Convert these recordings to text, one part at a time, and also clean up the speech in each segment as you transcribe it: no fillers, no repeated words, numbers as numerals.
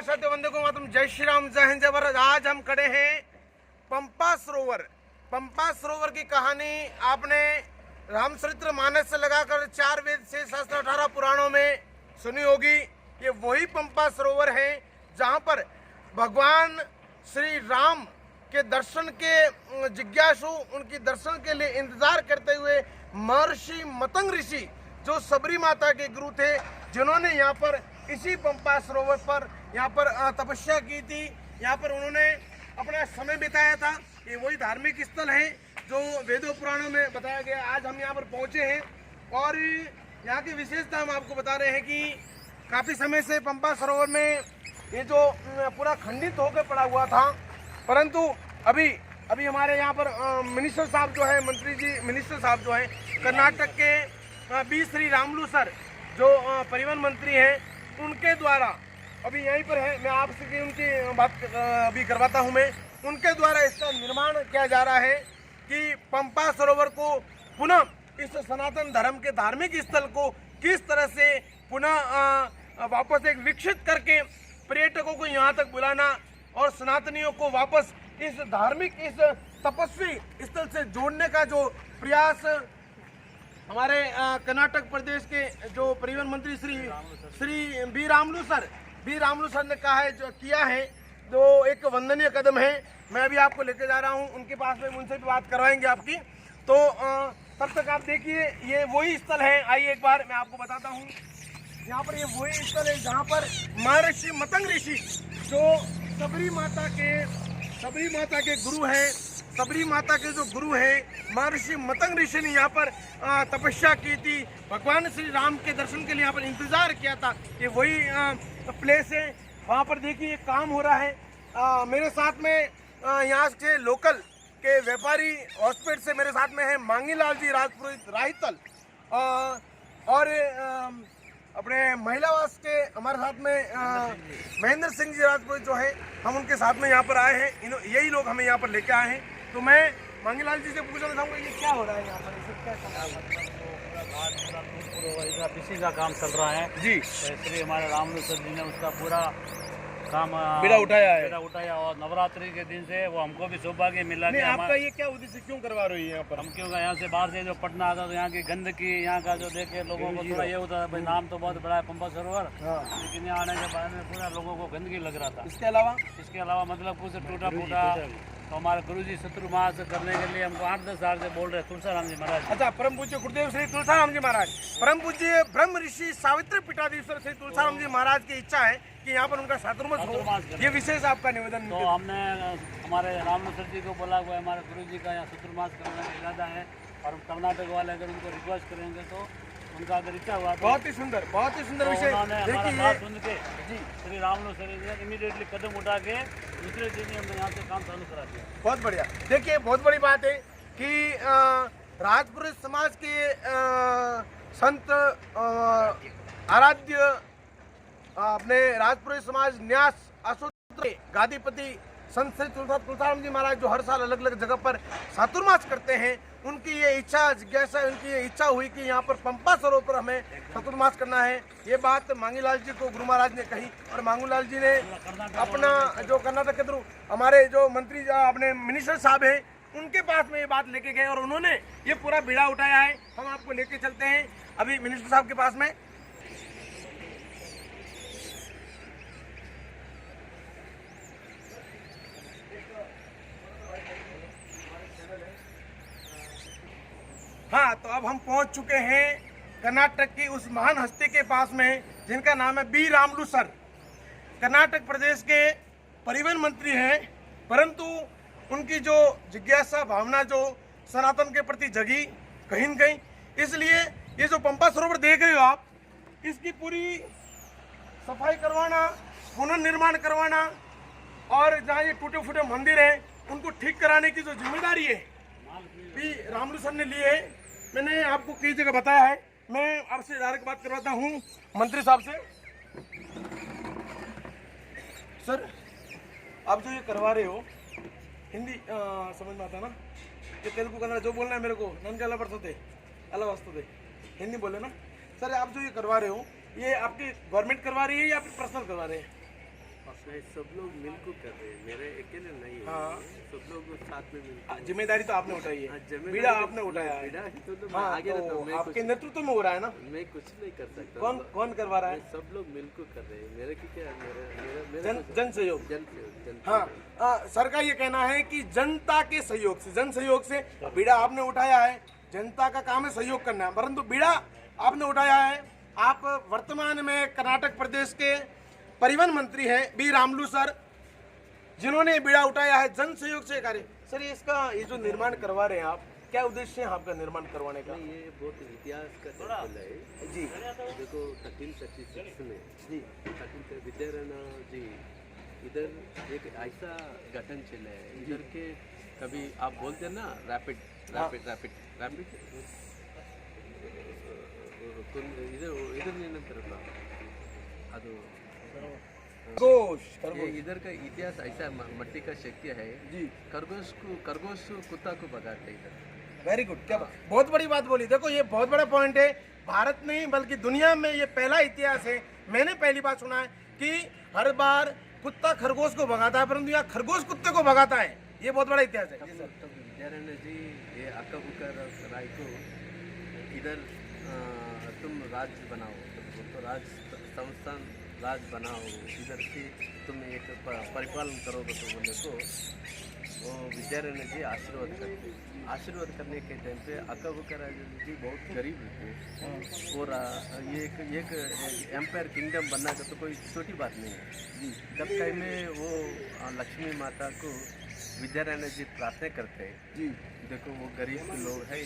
सत्य वंदे को मातरम, जय श्री राम, जय हिंद, जय भारत। आज हम खड़े हैं पंपा सरोवर। पंपा सरोवर की कहानी आपने रामचरित्र मानस से लगाकर 4 वेद से 18 पुराणों में सुनी होगी। ये वही पंपा सरोवर है जहां पर भगवान श्री राम के दर्शन के जिज्ञासु, उनकी दर्शन के लिए इंतजार करते हुए महर्षि मतंग ऋषि, जो सबरी माता के गुरु थे, जिन्होंने यहाँ पर इसी पंपा सरोवर पर यहाँ पर तपस्या की थी, यहाँ पर उन्होंने अपना समय बिताया था। ये वही धार्मिक स्थल है जो वेदों पुराणों में बताया गया। आज हम यहाँ पर पहुँचे हैं और यहाँ की विशेषता हम आपको बता रहे हैं कि काफ़ी समय से पंपा सरोवर में ये जो पूरा खंडित होकर पड़ा हुआ था, परंतु अभी हमारे यहाँ पर मिनिस्टर साहब जो है, मिनिस्टर साहब जो हैं कर्नाटक के बी श्री रामुलु सर, जो परिवहन मंत्री हैं, उनके द्वारा अभी यहीं पर है, मैं आपसे उनकी बात अभी करवाता हूं। मैं उनके द्वारा इसका निर्माण किया जा रहा है कि पंपा सरोवर को पुनः इस सनातन धर्म के धार्मिक स्थल को किस तरह से पुनः वापस एक विकसित करके पर्यटकों को यहाँ तक बुलाना और सनातनियों को वापस इस धार्मिक, इस तपस्वी स्थल से जोड़ने का जो प्रयास हमारे कर्नाटक प्रदेश के जो परिवहन मंत्री श्री बी रामुलु सर ने कहा है, जो किया है, जो एक वंदनीय कदम है। मैं अभी आपको लेके जा रहा हूं उनके पास में, उनसे भी बात करवाएंगे आपकी। तो तब तक आप देखिए, ये वही स्थल है। आइए एक बार मैं आपको बताता हूं। यहाँ पर ये वही स्थल है जहाँ पर महर्षि मतंग ऋषि, जो सबरी माता के गुरु हैं, सबरी माता के जो गुरु हैं महर्षि मतंग ऋषि ने यहाँ पर तपस्या की थी, भगवान श्री राम के दर्शन के लिए यहाँ पर इंतजार किया था। ये वही प्लेस है। वहाँ पर देखिए काम हो रहा है। मेरे साथ में यहाँ के लोकल के व्यापारी हॉस्पिटल से मेरे साथ में है मांगीलाल जी राजपुरोहित राहितल, और अपने महिलावास के हमारे साथ में महेंद्र सिंह जी राजपुरोहित जो है, हम उनके साथ में यहाँ पर आए हैं। यही लोग हमें यहाँ पर लेके आए हैं। तो मैं मांगीलाल जी से पूछना चाहूँगा, ये क्या हो रहा है यहाँ पर, क्या चल रहा है? इसी का काम चल रहा है जी। इसलिए हमारे रामुलु सर जी ने उसका पूरा काम बीड़ा उठाया और नवरात्रि के दिन से वो हमको भी सौभाग्य मिला। नहीं, आपका ये क्या उद्देश्य, क्यों करवा रही है यहाँ पर? हम क्योंकि यहाँ से बाहर से जो पटना आता तो यहाँ की गंदगी, यहाँ का जो देखे लोगों को थोड़ा ये होता है, भाई नाम तो बहुत बड़ा है पंपा सरोवर, लेकिन यहाँ आने के बाद में पूरा लोगों को गंदगी लग रहा था। इसके अलावा मतलब कुछ टूटा फूटा, तो हमारे गुरुजी शत्रुमास करने के लिए हमको 8-10 साल से बोल रहे तुलसाराम जी महाराज। अच्छा, परम पूज्य गुरुदेव श्री तुलसाराम जी महाराज, परम पूज्य ब्रह्म ऋषि सावित्री पीठाधीश्वर श्री तुलसाराम जी महाराज की इच्छा है कि यहाँ पर उनका चातुर्मास हो। ये विशेष आपका निवेदन। तो हमने हमारे रामुलु सर जी को बोला हुआ है, हमारे गुरु जी का यहाँ चातुर्मास करने का इरादा है, और कर्नाटक वाले अगर उनको रिक्वेस्ट करेंगे तो उनका अगर इच्छा हुआ तो बहुत ही सुंदर विषय। बात सुन के जी श्री रामुलु सर जी ने इमीडिएटली कदम उठा के दूसरे दिन ही हमने यहाँ से काम चालू करा दिया। बहुत बढ़िया। देखिए, बहुत बड़ी बात है कि राजपुरोहित समाज के संत आराध्य अपने राजपुरोहित समाज न्यास आशुतोष गादीपति संत श्री तुलसाराम जी महाराज, जो हर साल अलग अलग जगह पर चातुर्मास करते हैं, उनकी ये इच्छा, जिज्ञासा, उनकी ये इच्छा हुई कि यहाँ पर पंपा सरोवर पर हमें चातुर्मास करना है। ये बात मांगीलाल जी को गुरु महाराज ने कही, और मांगीलाल जी ने अपना जो कर्नाटक के थ्रू हमारे जो मंत्री अपने मिनिस्टर साहब हैं, उनके पास में ये बात लेके गए और उन्होंने ये पूरा बीड़ा उठाया है। हम आपको लेके चलते हैं अभी मिनिस्टर साहब के पास में। हाँ, तो अब हम पहुंच चुके हैं कर्नाटक की उस महान हस्ती के पास में, जिनका नाम है बी रामुलु सर। कर्नाटक प्रदेश के परिवहन मंत्री हैं, परंतु उनकी जो जिज्ञासा भावना जो सनातन के प्रति जगी कहीं न कहीं, इसलिए ये जो पंपा सरोवर देख रहे हो आप, इसकी पूरी सफाई करवाना, पुनर्निर्माण करवाना, और जहाँ ये टूटे फूटे मंदिर हैं उनको ठीक कराने की जो जिम्मेदारी है बी रामुलु सर ने ली है। मैंने आपको कई जगह बताया है। मैं आपसे डायरेक्ट बात करवाता हूँ मंत्री साहब से। सर, आप जो ये करवा रहे हो, हिंदी समझ में आता ना? ये तेलुगु कन्नड़ जो बोलना है मेरे को, नन के अला पड़ते अला वास्तव हिंदी बोले ना। सर, आप जो ये करवा रहे हो, ये आपकी गवर्नमेंट करवा रही है या फिर पर्सनल करवा रहे हैं? नहीं, सब लोग मिलकर कर रहे हैं, मेरे अकेले नहीं है। हाँ। सब लोग साथ में मिलकर जिम्मेदारी तो आपने उठाई हाँ, है, जिम्मेदारी बीड़ा तो- आपने उठाया है। बीड़ा ही तो मैं हाँ, आगे रहता तो हूँ, मैं आपके कुछ नेतृत्व में हो रहा है ना। मैं कुछ नहीं कर सकता। कौन करवा रहा है? सब लोग मिलकर कर रहे हैं, मेरे की क्या है, मेरा जन सहयोग। जन सहयोग। हाँ, सर का ये कहना है कि जनता के सहयोग से, जन सहयोग से बीड़ा आपने उठाया है। जनता का काम है सहयोग करना, परंतु बीड़ा आपने उठाया है। आप वर्तमान में कर्नाटक प्रदेश के परिवहन मंत्री हैं बी रामलू सर, जिन्होंने बीड़ा उठाया है जन सहयोग से कार्य। सर ये इसका ये जो निर्माण करवा रहे हैं आप, क्या उद्देश्य है आपका निर्माण करवाने का? ये बहुत इतिहास का टेम्पल है जी देखो। 1336 में जी 13 विद्यारायण जी इधर एक ऐसा गठन चला है इधर के, कभी आप बोलते हैं ना रैपिड रैपिड रैपिड रैपिड इधर नहीं ಅದು ये इधर का इतिहास ऐसा मट्टी का शक्ति है जी। खरगोश कुत्ता को भगाते इधर। वेरी गुड, क्या बहुत बड़ी बात बोली। देखो ये बहुत बड़ा पॉइंट है, भारत नहीं बल्कि दुनिया में ये पहला इतिहास है, मैंने पहली बार सुना है कि हर बार कुत्ता खरगोश को भगाता है, परंतु यहाँ खरगोश कुत्ते को भगाता है। ये बहुत बड़ा इतिहास है। तो विद्यारायण जी ये अक्का राय को इधर तुम राज्य बनाओ, तो राज संस्थान राज बनाओ, इधर से तुम एक परिपालन करोगे तो बोले तो वो विद्यारायण जी आशीर्वाद करने के टाइम पे अक्का जी बहुत गरीब थे और ये एक एम्पायर किंगडम बनना का तो कोई छोटी बात नहीं है। तब टाइम में वो लक्ष्मी माता को विद्यारायण जी प्रार्थना करते हैं जी। देखो वो गरीब के लोग हैं,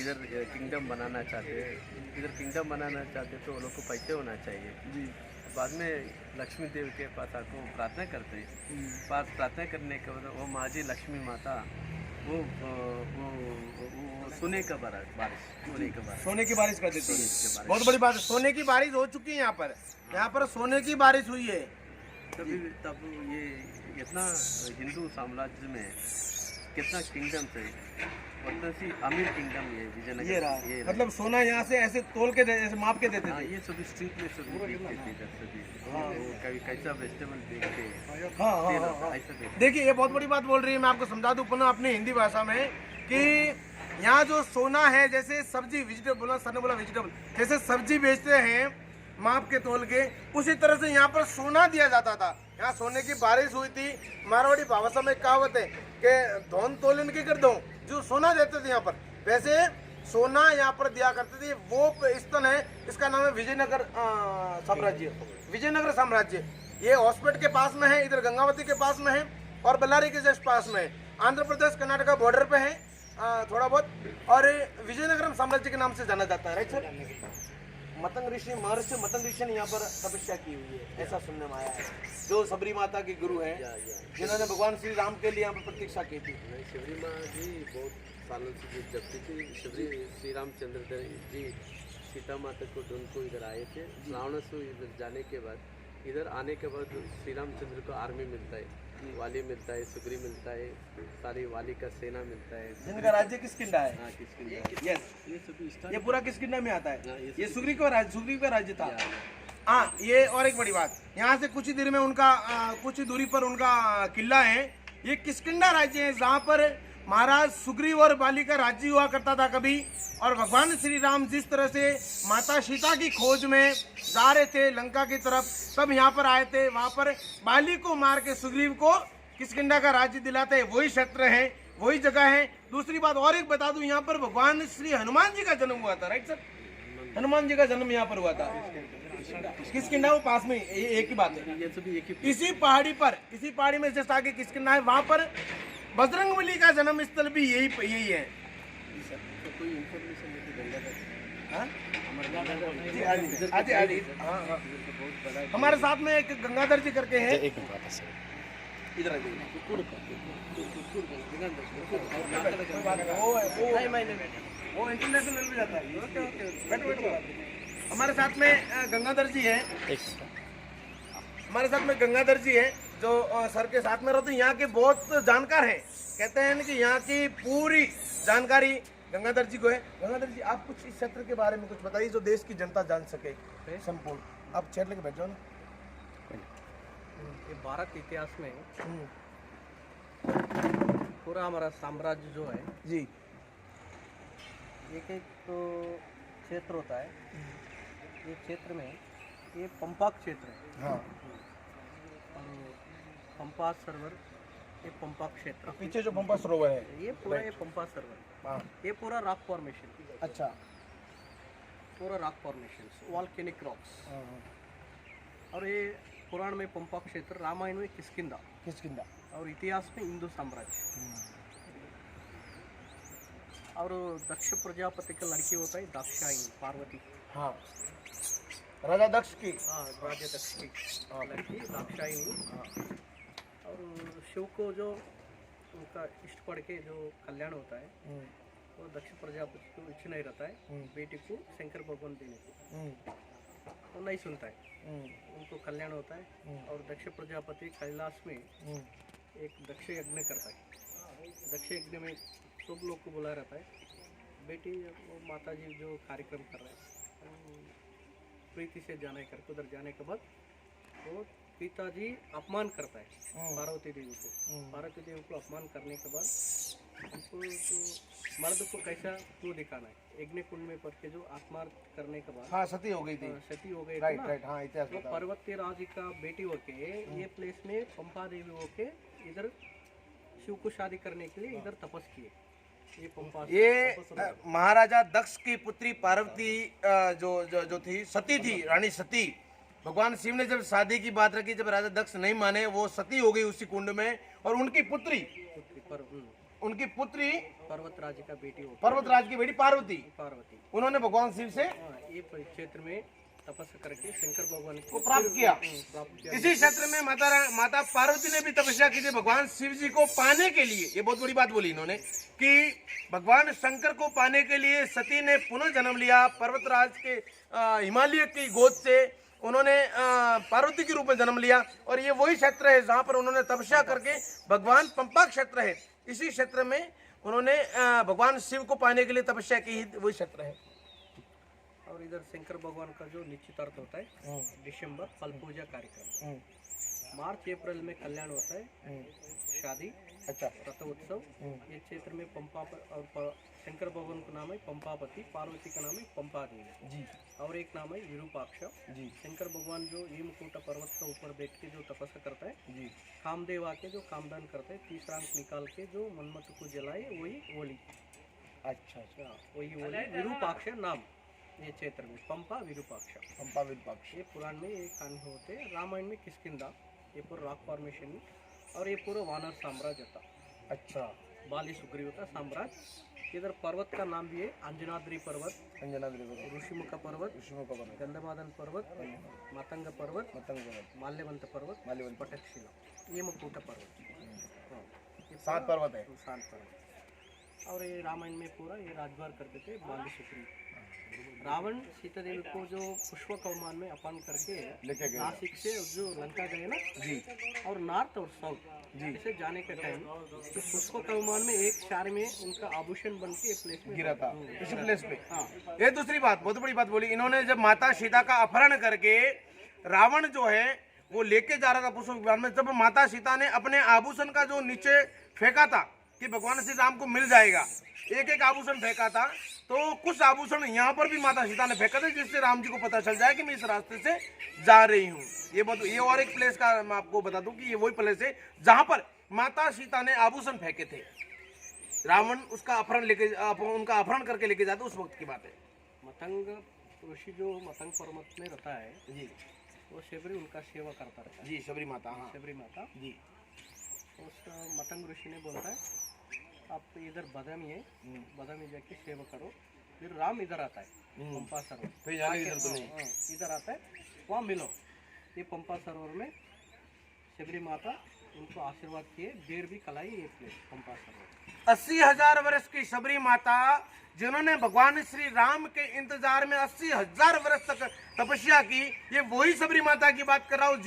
इधर किंगडम बनाना चाहते हैं, इधर किंगडम बनाना चाहते तो वो लोग को पैसे होना चाहिए जी। बाद में लक्ष्मी देवी के पास आको प्रार्थना करते हैं। प्रार्थना करने के बाद वो माँ जी लक्ष्मी माता वो सोने का बारिश सोने की बारिश कर देती है। बारिश। बहुत बड़ी बात है, सोने की बारिश हो चुकी है यहाँ पर सोने की बारिश हुई है। तब ये इतना हिंदू साम्राज्य में कितना किंगडम थे, उतना सी अमीर किंगडम ये विजयनगर ये रहा, मतलब सोना यहाँ से ऐसे तोल के ऐसे माप के देते हाँ, थे। ये सभी स्ट्रीट में सभी देखते थे इधर सभी। वो कभी कैसा वेजिटेबल देखते हाँ। ऐसा देखते। देखिए ये बहुत बड़ी बात बोल रही है, मैं आपको समझा दूं पुनः अपनी हिंदी भाषा में कि यहाँ जो सोना है, जैसे सब्जी वेजिटेबल बोला सर ने बोला वेजिटेबल, जैसे सब्जी बेचते हैं माप के तोल के, उसी तरह से यहाँ पर सोना दिया जाता था। यहाँ सोने की बारिश हुई थी। मारवाड़ी भाषा में कहावत है कि धोन तोलन की कर दो, जो सोना देते थे यहाँ पर, वैसे सोना यहाँ पर दिया करते थे। वो स्थल है, इसका नाम है विजयनगर साम्राज्य। विजयनगर साम्राज्य ये हॉस्पिटल के पास में है, इधर गंगावती के पास में है और बल्लारी के जस्ट पास में है। आंध्र प्रदेश कर्नाटका बॉर्डर पे है थोड़ा बहुत, और विजयनगरम साम्राज्य के नाम से जाना जाता है। Right sir? मतंग ऋषि महर्षि मतंग ऋषि ने यहाँ पर तपस्या की हुई है, ऐसा सुनने में आया है, जो सबरी माता के गुरु हैं, जिन्होंने भगवान श्री राम के लिए यहाँ पर प्रतीक्षा की थी। शबरी माँ जी बहुत सालों से जपती थी। श्री रामचंद्र जी सीता माता को ढूंढ को इधर आए थे। रावणासुर इधर जाने के बाद, इधर आने के बाद श्री रामचंद्र को आर्मी मिलता है, वाली मिलता है, सुग्री मिलता है, सारी वाली का सेना मिलता है। जिनका राज्य किसकिंधा है? हाँ, किसकिंधा। यस, ये सभी ये पूरा किसकिंधा में आता है। हाँ, ये सुग्रीव का राज्य था। हाँ, ये और एक बड़ी बात, यहाँ से कुछ ही दूरी में उनका कुछ ही दूरी पर उनका किला है। ये किष्किंधा राज्य है, जहाँ पर महाराज सुग्रीव और बाली का राज्य हुआ करता था कभी। और भगवान श्री राम जिस तरह से माता सीता की खोज में जा रहे थे लंका की तरफ, तब यहाँ पर आए थे। वहाँ पर बाली को मार के सुग्रीव को किष्किंधा का राज्य दिलाते हैं। वही क्षेत्र है, वही जगह है। दूसरी बात और एक बता दूं, यहाँ पर भगवान श्री हनुमान जी का जन्म हुआ था। Right sir? हनुमान जी का जन्म यहाँ पर हुआ था किष्किंधा, वो पास में एक ही बात है। ये सभी एक ही इसी पहाड़ी में जस्ट आगे किष्किंधा है, वहाँ पर बजरंगबली का जन्म स्थल भी यही है। कोई इन्फॉर्मेशन लेके गंगा हाँ? हाँ, हाँ। हमारे साथ में एक गंगाधर जी करके हैं, इधर आ वो इंटरनेशनल भी जाता है। बैठो। हमारे साथ में गंगाधर जी हैं, हमारे साथ में गंगाधर जी हैं जो सर के साथ में रहते हैं। यहाँ के बहुत जानकार हैं, कहते हैं कि यहाँ की पूरी जानकारी गंगाधर जी को है। गंगाधर जी, आप कुछ इस क्षेत्र के बारे में कुछ बताइए जो देश की जनता जान सके संपूर्ण। आप चेयर लेके बैठ जाओ ना। ये भारत इतिहास में पूरा हमारा साम्राज्य जो है, जी एक एक तो क्षेत्र होता है। ये क्षेत्र में ये पंपा क्षेत्र है, हाँ। और पंपा सरोवर, ये पंपा क्षेत्र, पीछे जो पंपा सरोवर है, ये पूरा ये पंपा सरोवर, हाँ। ये पूरा रॉक फॉर्मेशन, अच्छा, पूरा रॉक फॉर्मेशन, वॉल्केनिक रॉक्स। हाँ। और ये पुराण में पंपा क्षेत्र, रामायण में किष्किंधा, किष्किंधा, और इतिहास में हिंदू साम्राज्य। और दक्ष प्रजापति का लड़की होता है दाक्षायणी, पार्वती। हाँ, राजा दक्ष की, हाँ, राजा दक्ष की लड़की दाक्षायणी। और शिव को जो उनका इष्ट पढ़ के जो कल्याण होता है, वो दक्ष प्रजापति को इच्छा नहीं रहता है बेटी को शंकर भगवान देने को, वो नहीं सुनता है, उनको कल्याण होता है। और दक्ष प्रजापति कैलाश में एक दक्ष यज्ञ करता है। दक्ष यज्ञ में सब लोग को बुलाया रहता है। बेटी वो माता जी जो कार्यक्रम कर रहे हैं, प्रीति से जाने करके उधर जाने के बाद वो पिताजी अपमान करता है पार्वती देवी को। पार्वती देवी को अपमान करने के बाद उनको तो मर्द को कैसा क्यों दिखाना है, यज्ञ कुंड में पड़ के जो आत्मार्थ करने के बाद, हाँ, सती हो गई थी, सती हो गई, राइट राइट, हाँ, इतिहास तो बताओ। पार्वती राज का बेटी होके ये प्लेस में पंपा देवी होके इधर शिव को शादी करने के लिए इधर तपस किए। ये पंपा, ये महाराजा दक्ष की पुत्री पार्वती जो जो जो थी, सती थी, रानी सती। भगवान शिव ने जब शादी की बात रखी, जब राजा दक्ष नहीं माने, वो सती हो गई उसी कुंड में। और उनकी पुत्री पर्वतराज का बेटी होती पर्वतराज की बेटी पार्वती, उन्होंने भगवान शिव से ये क्षेत्र में तपस्या करके शंकर भगवान को प्राप्त किया। इसी क्षेत्र में माता पार्वती ने भी तपस्या की थी भगवान शिव जी को पाने के लिए। ये बहुत बड़ी बात बोली इन्होंने कि भगवान शंकर को पाने के लिए सती ने पुनः जन्म लिया। पर्वतराज के हिमालय की गोद से उन्होंने पार्वती के रूप में जन्म लिया। और ये वही क्षेत्र है जहाँ पर उन्होंने तपस्या करके, भगवान पंपा क्षेत्र है, इसी क्षेत्र में उन्होंने भगवान शिव को पाने के लिए तपस्या की, वही क्षेत्र है। और इधर शंकर भगवान का जो निश्चितार्थ होता है दिसंबर, फल पूजा कार्यक्रम, मार्च अप्रैल में कल्याण होता है, शादी, अच्छा, रथ उत्सव। ये क्षेत्र में पंपा और शंकर भगवान का नाम है पंपापति, पार्वती का नाम है पंपा देवी जी, और एक नाम है विरूपाक्ष जी। शंकर भगवान जो हेमकूट पर्वत के ऊपर बैठ के जो तपस्या करता है जी, कामदेव आके जो कामदान करता है, तीसरा अंक निकाल के जो मन्मथ को जलाए, वही होली। अच्छा, वही होली, विरूपाक्ष नाम ये क्षेत्र में, पंपा विरूपाक्ष। ये पुराण में ये कहानी होते हैं। रामायण में किष्किंधा, ये पूरा रॉक फॉर्मेशन में, और ये पूरा वानर साम्राज्य था। अच्छा, बाली सुग्रीव का साम्राज्य। इधर पर्वत का नाम भी है अंजनाद्री पर्वत, ऋषिमुख पर्वत, गंधमादन पर्वत, मतंग पर्वत, माल्यवंत पर्वत, पटकशिला, ये मुकुट पर्वत। ये 7 पर्वत है, 7 पर्वत। और ये रामायण में पूरा ये राजभार करते थे बाली सुग्रीव। रावण सीता देवी को जो पुष्प कौमान में अपहरण करके नासिक से जो लंका गए ना जी, और नॉर्थ और साउथ जैसे जाने के टाइम तो पुष्प कौमान में एक शार में उनका आभूषण बन के प्लेस में गिरा था, इसी प्लेस पे। हाँ, ये दूसरी बात, बहुत बड़ी बात बोली इन्होंने। जब माता सीता का अपहरण करके रावण जो है वो लेके जा रहा था पुष्प विमान में, जब माता सीता ने अपने आभूषण का जो नीचे फेंका था कि भगवान श्री राम को मिल जाएगा, एक एक आभूषण फेंका था, तो कुछ आभूषण यहाँ पर भी माता सीता ने फेंका था, जिससे राम जी को पता चल जाए कि मैं इस रास्ते से जा रही हूँ। ये और एक प्लेस का मैं आपको बता दूं कि ये वही प्लेस है जहाँ पर माता सीता ने आभूषण फेंके थे। रावण उसका उनका अपहरण करके लेके जाते, उस वक्त की बात है। मतंग ऋषि जो मतंग पर्वत में रहता है जी, वो शबरी उनका सेवा करता रहता है जी, शबरी माता। हाँ, शबरी माता जी। उस मतंग ऋषि ने बोलता है आप इधर बदामी है, बदामी जाके सेवा करो। फिर राम इधर आता है पंपा सरोवर, इधर आता है, वहाँ मिलो। ये पंपा सरोवर में शबरी माता उनको आशीर्वाद किए, बेर भी कलाई। ये प्लेस पंपा सरोवर 80,000 वर्ष की शबरी माता, जिन्होंने भगवान श्री राम के इंतजार में 80,000 वर्ष तक तपस्या की। ये वही शबरी माता की बात कर रहा हूँ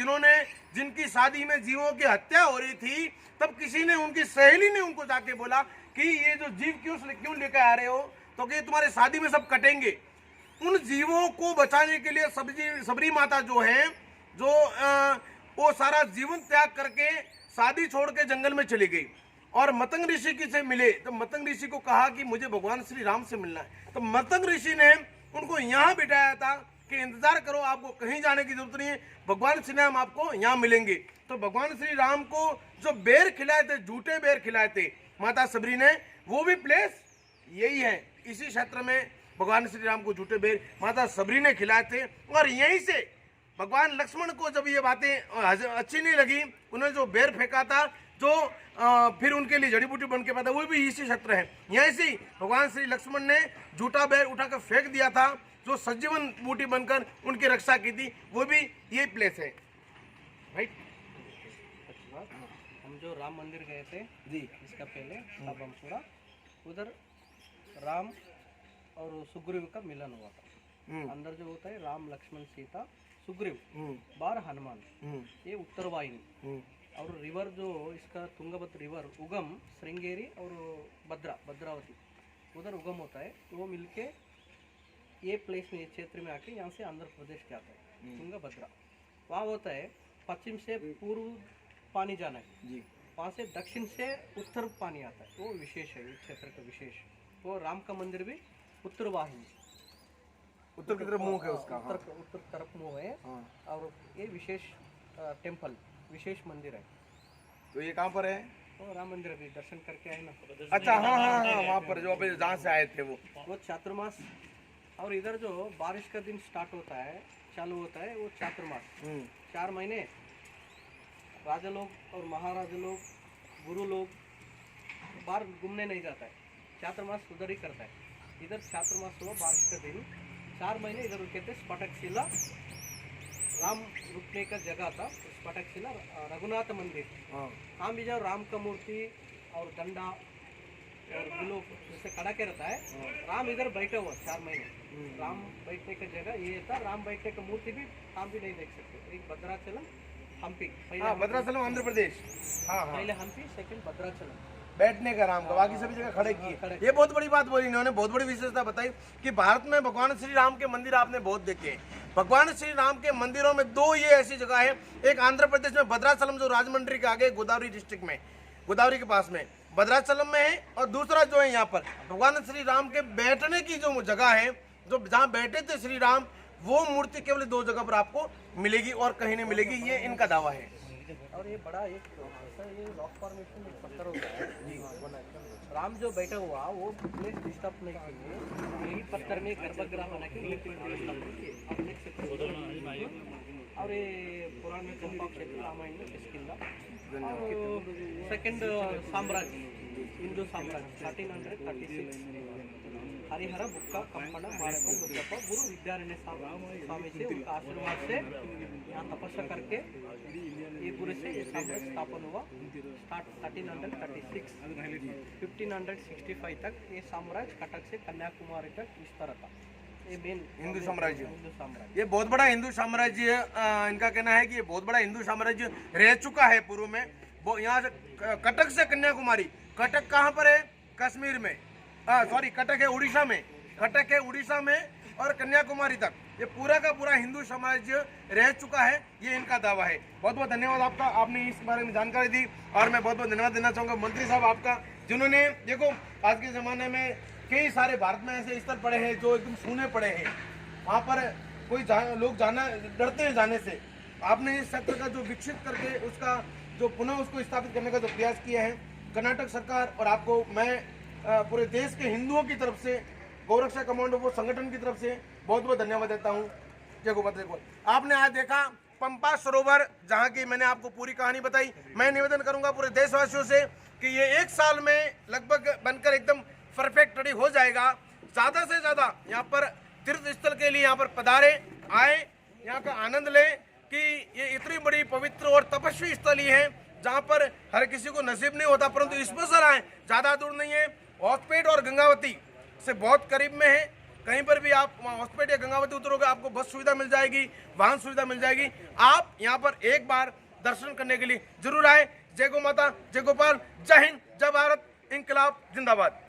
जिनकी शादी में जीवों की हत्या हो रही थी। तब किसी ने, उनकी सहेली ने उनको जाके बोला कि ये जो जीव क्यों लेकर आ रहे हो, तो कि तुम्हारे शादी में सब कटेंगे। उन जीवों को बचाने के लिए शबरी माता जो है, जो वो सारा जीवन त्याग करके शादी छोड़ के जंगल में चली गई और मतंग ऋषि की से मिले। तो मतंग ऋषि को कहा कि मुझे भगवान श्री राम से मिलना है। तो मतंग ऋषि ने उनको यहाँ बिठाया था कि इंतजार करो, आपको कहीं जाने की जरूरत नहीं है, भगवान श्री राम आपको यहाँ मिलेंगे। तो भगवान श्री राम को जो बेर खिलाए थे, झूठे बेर खिलाए थे माता सबरी ने, वो भी प्लेस यही है। इसी क्षेत्र में भगवान श्री राम को झूठे बेर माता सबरी ने खिलाए थे। और यहीं से भगवान लक्ष्मण को जब ये बातें अच्छी नहीं लगी, उन्होंने जो बेर फेंका था, जो फिर उनके लिए जड़ी बूटी बन के पैदा, वो भी इसी क्षेत्र है। यहीं से भगवान श्री लक्ष्मण ने झूठा बेर उठाकर फेंक दिया था, जो सजीवन बूटी बनकर उनकी रक्षा की थी, वो भी ये प्लेस है। राइट। हम जो राम मंदिर गए थे जी, इसका पहले अब हम पूरा उधर राम और सुग्रीव का मिलन हुआ था। अंदर जो होता है राम लक्ष्मण सीता सुग्रीव बार हनुमान, ये उत्तर वाहिनी। और रिवर जो इसका तुंगभद्र रिवर उगम श्रृंगेरी और भद्रावती उधर उगम होता है। वो मिलके ये प्लेस में, क्षेत्र में आके यहाँ से आंध्र प्रदेश के आता है तुंगभद्रा। वहाँ होता है पश्चिम से पूर्व पानी जाना है जी, वहाँ से दक्षिण से उत्तर पानी आता है। वो विशेष है इस क्षेत्र का विशेष। वो राम का मंदिर भी उत्तर वाहिनी, उत्तर की तरफ मुंह है उसका। उत्तर तरफ मुंह है। और ये विशेष टेम्पल, विशेष मंदिर है। तो ये कहाँ पर है? वो राम मंदिर अभी दर्शन करके आए ना। अच्छा, हाँ हाँ हाँ, वहाँ पर जो अभी जहाँ से आए थे वो चातुर्मास। और इधर जो बारिश का दिन स्टार्ट होता है, चालू होता है, वो चातुर्मास। 4 महीने राजा लोग और महाराजा लोग, गुरु लोग बाहर घूमने नहीं जाता है। चातुर्मास उधर ही करता है। इधर चातुर्मास हुआ बारिश का दिन, 4 महीने इधर रुके थे। स्फटकशिला राम रुकने का जगह था, स्फटकशिला रघुनाथ मंदिर। हाँ भी जाओ, राम का मूर्ति और डंडा और बिलो जैसे कड़ा के रहता है। राम इधर बैठे हुआ 4 महीने। राम बैठने का जगह ये था। राम बैठने का मूर्ति भी हम भी नहीं देख सकते। एक भद्राचलम, हम्पी, भद्राचलम आंध्र प्रदेश। हाँ, पहले हम्पी, सेकंड भद्राचलम, बैठने का राम का, बाकी सभी जगह खड़े किए। ये बहुत बड़ी बात बोली इन्होंने, बहुत बड़ी विशेषता बताई कि भारत में भगवान श्री राम के मंदिर आपने बहुत देखे हैं। भगवान श्री राम के मंदिरों में 2 ये ऐसी जगह है, एक आंध्र प्रदेश में भद्राचलम जो राजमंड्री के आगे गोदावरी डिस्ट्रिक्ट में, गोदावरी के पास में भद्राचलम में है, और दूसरा जो है यहाँ पर भगवान श्री राम के बैठने की जो जगह है, जो जहाँ बैठे थे श्री राम, वो मूर्ति केवल 2 जगह पर आपको मिलेगी और कहीं नहीं मिलेगी। ये इनका दावा है। और ये बड़ा एक ये रॉक फॉर्मेशन एक पत्थर होता है जी, राम जो बैठा हुआ वो प्लेस डिस्टर्ब नहीं किए, यही पत्थर में गर्भगृह बना के आप देख सकते हो। और ये पुराण में पंपा क्षेत्र रामायण में किसकिंदा। और सेकंड साम्राज्य, हिंदू साम्राज्य 1336 हरिहर बुक्का कंपना मारको मुद्दप्पा गुरु विद्यारण्य स्वामी से उनका आशीर्वाद से यहाँ तपस्या करके ये पूरे से ये साम्राज्य स्थापन हुआ। स्टार्ट 1336 1565 तक ये साम्राज्य कटक से कन्याकुमारी तक इस तरह था। ये मेन हिंदू साम्राज्य, ये बहुत बड़ा हिंदू साम्राज्य, इनका कहना है कि ये बहुत बड़ा हिंदू साम्राज्य रह चुका है पूर्व में। यहाँ से कटक से कन्याकुमारी, कटक कहाँ पर है? कश्मीर में, सॉरी कटक है उड़ीसा में, कटक है उड़ीसा में, और कन्याकुमारी तक ये पूरा का पूरा हिंदू साम्राज्य रह चुका है। ये इनका दावा है। बहुत बहुत धन्यवाद आपका, आपने इस बारे में जानकारी दी। और मैं बहुत बहुत धन्यवाद देना चाहूँगा मंत्री साहब आपका, जिन्होंने देखो आज के ज़माने में कई सारे भारत में ऐसे स्थल पड़े हैं जो एकदम सूने पड़े हैं, वहाँ पर कोई लोग जाना डरते हैं जाने से। आपने इस क्षेत्र का जो विकसित करके उसका जो पुनः उसको स्थापित करने का जो प्रयास किया है, कर्नाटक सरकार और आपको मैं पूरे देश के हिंदुओं की तरफ से, गौरक्षा कमांडो वो संगठन की तरफ से बहुत बहुत धन्यवाद देता हूँ। जय गोपाल को। आपने आज देखा पंपा सरोवर, जहाँ की मैंने आपको पूरी कहानी बताई। मैं निवेदन करूंगा पूरे देशवासियों से कि ये 1 साल में लगभग बनकर एकदम परफेक्ट रेडी हो जाएगा। ज़्यादा से ज़्यादा यहाँ पर तीर्थ स्थल के लिए यहाँ पर पधारे, आए, यहाँ का आनंद लें कि ये इतनी बड़ी पवित्र और तपस्वी स्थली है जहाँ पर हर किसी को नसीब नहीं होता, परंतु इसमें सर आए, ज़्यादा दूर नहीं है। हॉस्पेट और गंगावती से बहुत करीब में है। कहीं पर भी आप वहाँ हॉस्पिटल या गंगावती उतरोगे, आपको बस सुविधा मिल जाएगी, वाहन सुविधा मिल जाएगी। आप यहाँ पर एक बार दर्शन करने के लिए जरूर आए। जय गो माता, जय गोपाल, जय हिंद, जय भारत, इंकलाब जिंदाबाद।